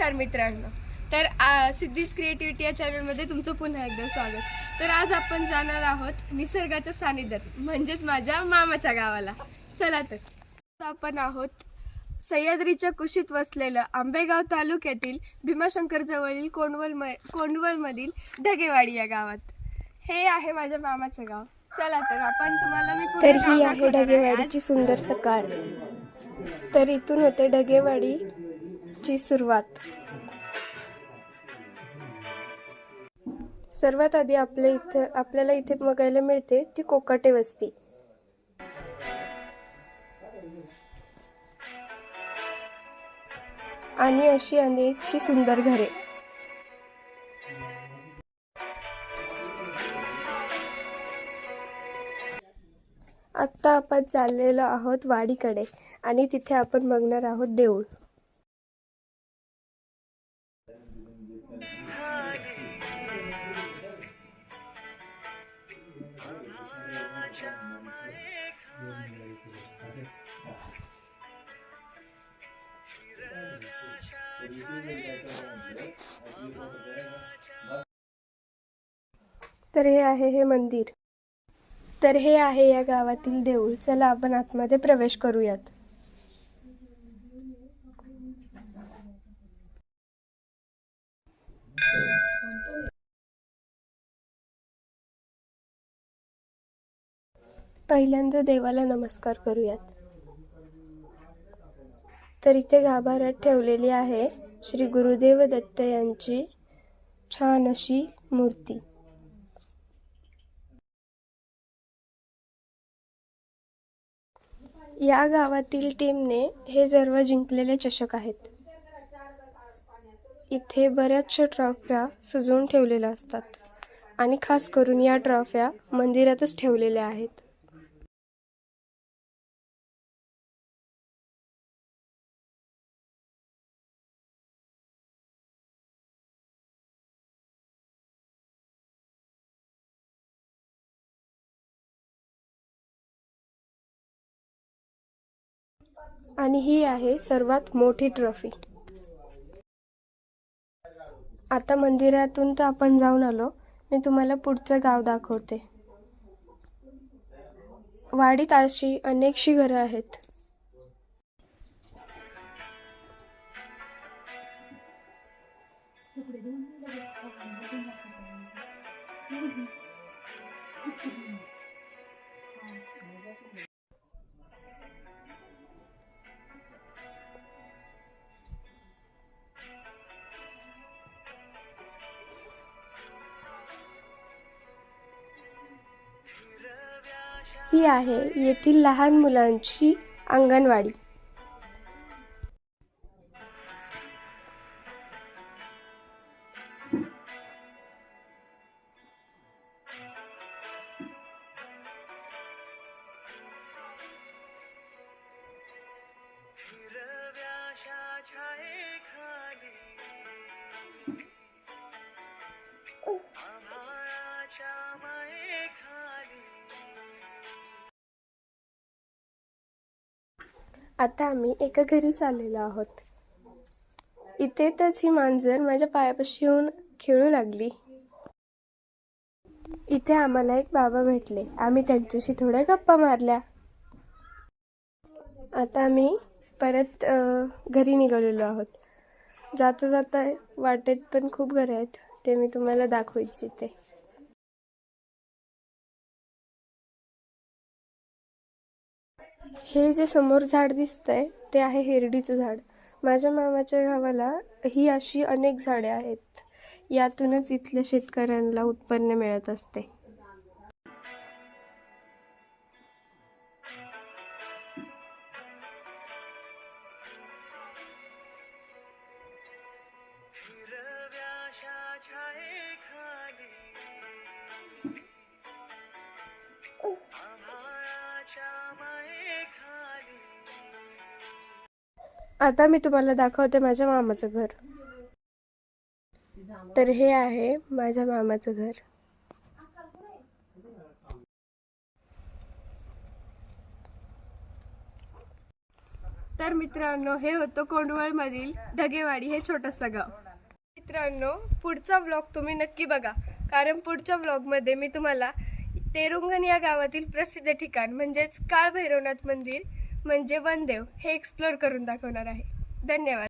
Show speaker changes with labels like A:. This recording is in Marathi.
A: नमस्कार मित्रांनो, तर सिद्धीज क्रिएटिव्हिटी या चॅनलमध्ये तुमचं पुन्हा एकदा स्वागत। तर आज आपण जाणार आहोत निसर्गाच्या सानिध्यात म्हणजेच माझ्या मामाच्या गावाला। चला तर आपण आहोत सह्याद्रीच्या कुशीत वसलेलं आंबेगाव तालुक्यातील भीमाशंकर जवळील कोंडवळमधील ढगेवाडी या गावात। हे आहे माझ्या मामाचं गाव। चला तर आपण तुम्हाला मी
B: तर ही आहे ढगेवाडीची सुंदर सकाळ। तर इथून होते ढगेवाडीची सुरुवात। सर्वात आधी आपल्याला इथे बघायला मिळते ती कोकाटे वस्ती। आणि अशी अनेकशी सुंदर घरे। आता आपण चाललेलो आहोत वाडीकडे आणि तिथे आपण बघणार आहोत देऊळ। तर हे आहे मंदिर। तर हे आहे या गावातील देऊळ। चला आपण आतमध्ये प्रवेश करूयात। पहिल्यांदा देवाला नमस्कार करूयात। तर इथे गाभाऱ्यात ठेवलेली आहे श्री गुरुदेव दत्त यांची छान अशी मूर्ती। या गावातील टीमने हे सर्व जिंकलेले चषक आहेत। इथे बऱ्याचशा ट्रॉफ्या सजवून ठेवलेल्या असतात आणि खास करून या ट्रॉफ्या मंदिरातच ठेवलेल्या आहेत। आणि ही आहे सर्वात मोठी ट्रॉफी। आता मंदिरातून तर आपण जाऊन आलो, मी तुम्हाला पुढचं गाव दाखवते। वाडीत अशी अनेकशी घरं आहेत। ही आहे येथील लहान मुलांची अंगणवाडी। आता आम्ही एका घरी चाललेलो आहोत। इथेच ही मांजर माझ्या पायापाशी येऊन खेळू लागली। इथे आम्हाला एक बाबा भेटले, आम्ही त्यांच्याशी थोड्या गप्पा मारल्या। आता आम्ही परत घरी निघालेलो आहोत। जाता जाता वाटेत पण खूप घरे आहेत, ते मी तुम्हाला दाखवू इच्छिते। हे जे समोर झाड दिसतंय ते आहे हिरडीचं झाड। माझ्या मामाच्या गावाला ही अशी अनेक झाडे आहेत। यातूनच इथल्या शेतकऱ्यांना उत्पन्न मिळत असते। आता मी तुम्हाला दाखवते माझ्या मामाचं घर। तर हे आहे माझ्या मामाचं घर।
A: तर मित्रांनो, हे होतं कोंडवळमधील ढगेवाडी हे छोटंसं गाव. मित्रांनो, पुढचा व्लॉग तुम्ही नक्की बघा, कारण पुढच्या व्लॉगमध्ये मी तुम्हाला तेरुंगण या गावातील प्रसिद्ध ठिकाण म्हणजेच काळभैरवनाथ मंदिर म्हणजे वनदेव हे एक्सप्लोअर करून दाखवणार आहे. धन्यवाद.